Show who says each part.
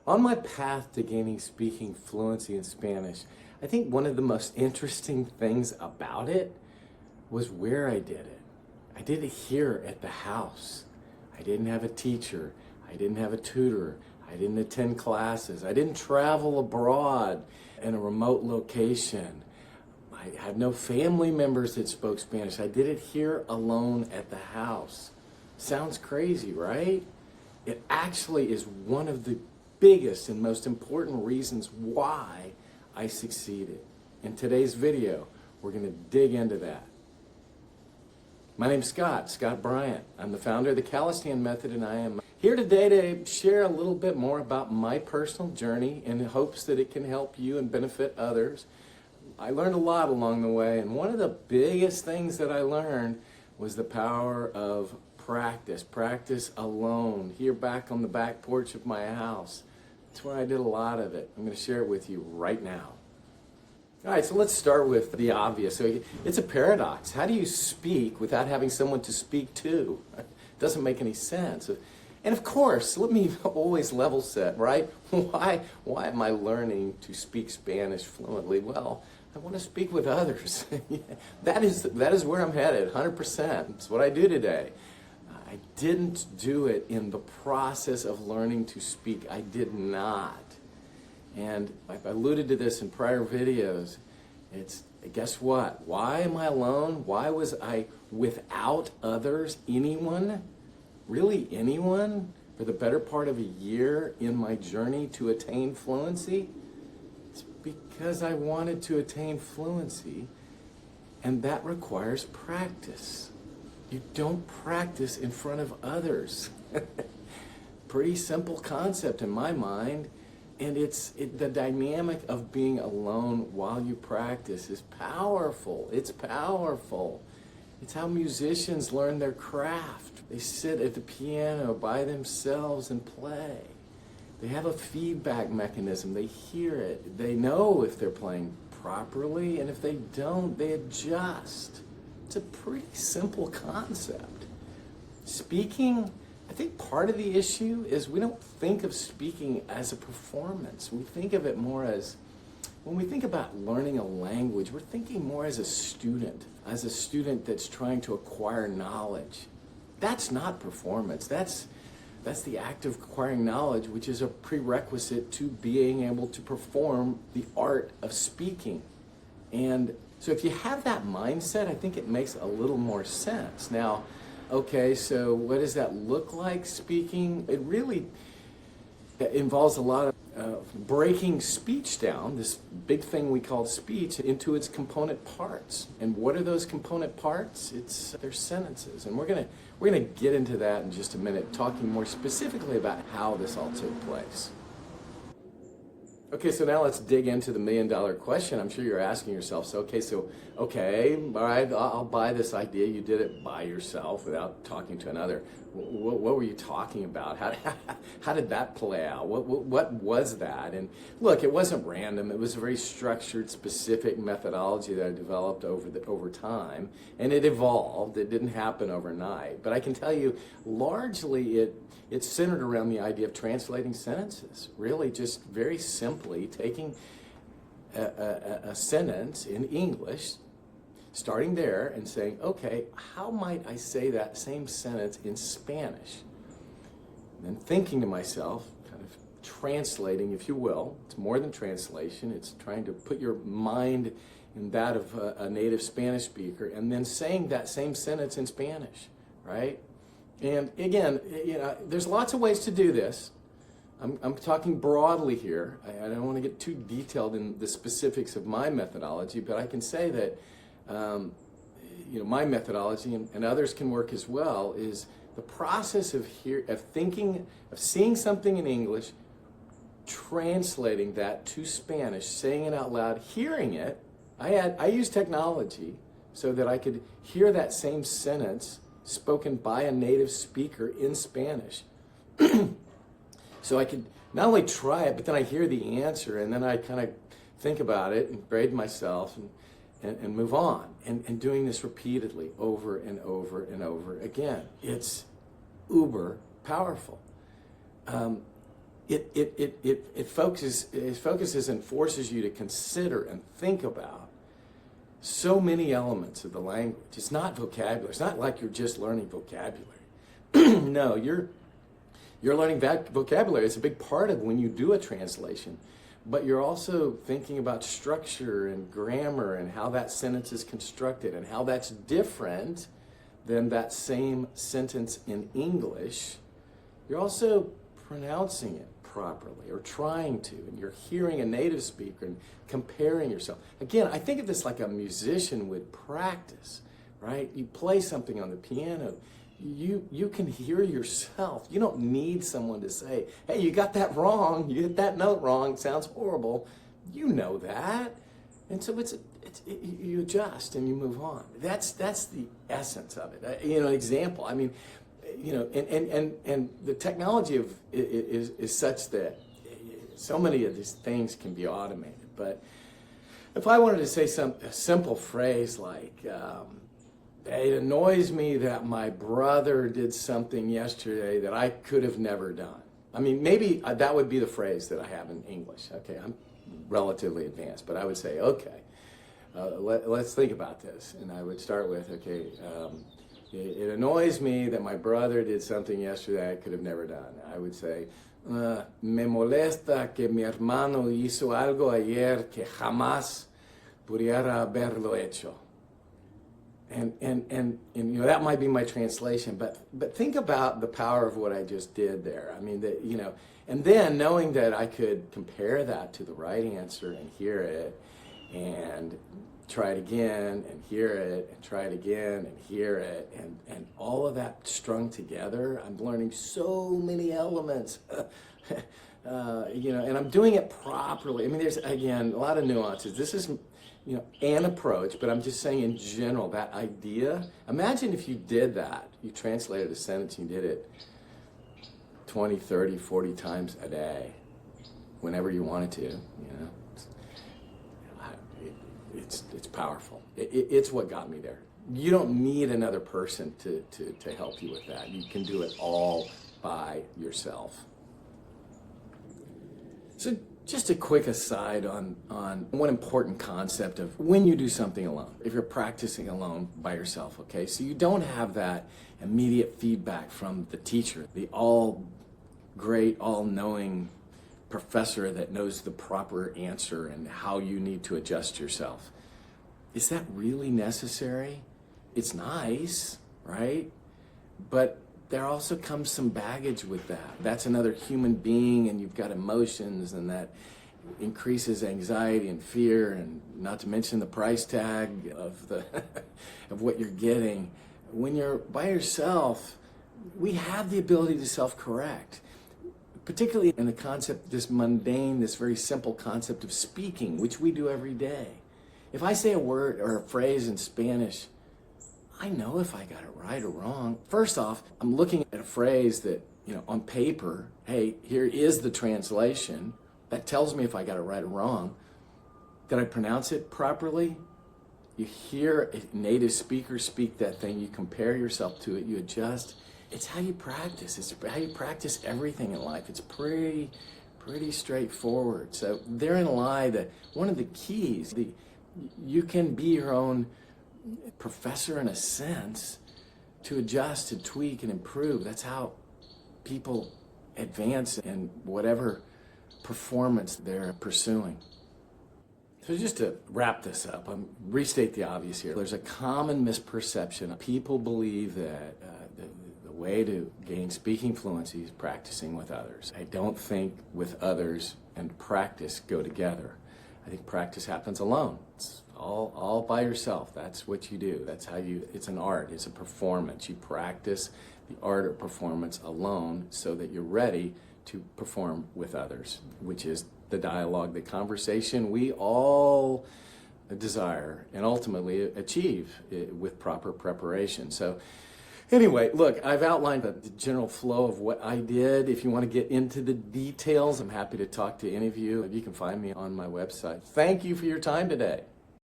Speaker 1: On my path to gaining speaking fluency in Spanish, I think one of the most interesting things about it was where I did it. I did it here at the house. I didn't have a teacher. I didn't have a tutor. I didn't attend classes. I didn't travel abroad in a remote location. I had no family members that spoke Spanish. I did it here alone at the house. Sounds crazy, right? It actually is one of the biggest and most important reasons why I succeeded. In today's video, we're going to dig into that. My name's Scott Bryant. I'm the founder of the Calisthenian Method, and I am here today to share a little bit more about my personal journey in hopes that it can help you and benefit others. I learned a lot along the way, and one of the biggest things that I learned was the power of practice alone, here back on the back porch of my house. That's where I did a lot of it. I'm going to share it with you right now. All right, so let's start with the obvious. So it's a paradox. How do you speak without having someone to speak to? It doesn't make any sense. And of course, let me always level set, right? Why am I learning to speak Spanish fluently? Well, I want to speak with others. That is where I'm headed, 100%. It's what I do today. I didn't do it in the process of learning to speak. I did not. And I've alluded to this in prior videos. It's, guess what? Why am I alone? Why was I without others? Anyone? Really anyone? For the better part of a year in my journey to attain fluency? It's because I wanted to attain fluency, and that requires practice. You don't practice in front of others. Pretty simple concept in my mind. And the dynamic of being alone while you practice is powerful. It's powerful. It's how musicians learn their craft. They sit at the piano by themselves and play. They have a feedback mechanism. They hear it. They know if they're playing properly, and if they don't, they adjust. It's a pretty simple concept. Speaking, I think part of the issue is we don't think of speaking as a performance. We think of it more as, when we think about learning a language, we're thinking more as a student that's trying to acquire knowledge. That's not performance. That's the act of acquiring knowledge, which is a prerequisite to being able to perform the art of speaking. And so if you have that mindset, I think it makes a little more sense. Now, okay, so what does that look like, speaking? It really involves a lot of breaking speech down, this big thing we call speech, into its component parts. And what are those component parts? They're sentences. And we're gonna get into that in just a minute, talking more specifically about how this all took place. Okay, so now let's dig into the million-dollar question. I'm sure you're asking yourself, all right, I'll buy this idea. You did it by yourself without talking to another. What were you talking about? How did that play out? What was that? And look, it wasn't random. It was a very structured, specific methodology that I developed over time, and it evolved. It didn't happen overnight. But I can tell you, largely it's centered around the idea of translating sentences. Really, just very simply taking a sentence in English, starting there and saying, okay, how might I say that same sentence in Spanish? And then thinking to myself, kind of translating, if you will. It's more than translation. It's trying to put your mind in that of a native Spanish speaker, and then saying that same sentence in Spanish, right? And again, there's lots of ways to do this. I'm talking broadly here. I don't want to get too detailed in the specifics of my methodology, but I can say that my methodology, and others can work as well, is the process of seeing something in English, translating that to Spanish, saying it out loud, hearing it. I use technology so that I could hear that same sentence spoken by a native speaker in Spanish. So I could not only try it, but then I hear the answer, and then I kind of think about it and grade myself and move on. And doing this repeatedly over and over and over again. It's uber powerful. it focuses and forces you to consider and think about so many elements of the language. It's not vocabulary. It's not like you're just learning vocabulary. No, you're learning vocabulary. It's a big part of when you do a translation. But you're also thinking about structure and grammar and how that sentence is constructed and how that's different than that same sentence in English. You're also pronouncing it properly or trying to, and you're hearing a native speaker and comparing yourself. Again, I think of this like a musician would practice, right? You play something on the piano, you can hear yourself. You don't need someone to say, hey, you got that wrong, you hit that note wrong, it sounds horrible. You know that. And so you adjust and you move on. That's the essence of it. An example, I mean, and the technology of is such that so many of these things can be automated. But if I wanted to say a simple phrase like, it annoys me that my brother did something yesterday that I could have never done. I mean, maybe that would be the phrase that I have in English. Okay, I'm relatively advanced, but I would say, okay, let's think about this. And I would start with, okay, it annoys me that my brother did something yesterday I could have never done. I would say, me molesta que mi hermano hizo algo ayer que jamás pudiera haberlo hecho. And that might be my translation, but think about the power of what I just did there. I mean, and then knowing that I could compare that to the right answer and hear it, and try it again and hear it, and try it again and hear it, and all of that strung together, I'm learning so many elements. And I'm doing it properly. I mean, there's, again, a lot of nuances. This is an approach, but I'm just saying in general, that idea, imagine if you did that, you translated a sentence, and you did it 20, 30, 40 times a day, whenever you wanted to, it's powerful. It's what got me there. You don't need another person to help you with that. You can do it all by yourself. So just a quick aside on one important concept of when you do something alone, if you're practicing alone by yourself, okay? So you don't have that immediate feedback from the teacher, the all-great, all-knowing professor that knows the proper answer and how you need to adjust yourself. Is that really necessary? It's nice, right? But there also comes some baggage with that. That's another human being, and you've got emotions, and that increases anxiety and fear, and not to mention the price tag of of what you're getting. When you're by yourself, we have the ability to self-correct, particularly in the concept, this mundane, this very simple concept of speaking, which we do every day. If I say a word or a phrase in Spanish, I know if I got it right or wrong. First off, I'm looking at a phrase that, on paper, hey, here is the translation. That tells me if I got it right or wrong. Did I pronounce it properly? You hear a native speaker speak that thing, you compare yourself to it, you adjust. It's how you practice. It's how you practice everything in life. It's pretty straightforward. So therein lie one of the keys. You can be your own professor in a sense to adjust, to tweak, and improve. That's how people advance in whatever performance they're pursuing. So just to wrap this up, restate the obvious here. There's a common misperception. People believe that the way to gain speaking fluency is practicing with others. I don't think with others and practice go together. I think practice happens alone. It's all by yourself. That's what you do. That's how it's an art. It's a performance. You practice the art or performance alone so that you're ready to perform with others, which is the dialogue, the conversation we all desire and ultimately achieve with proper preparation. So anyway, look, I've outlined the general flow of what I did. If you want to get into the details, I'm happy to talk to any of you. You can find me on my website. Thank you for your time today.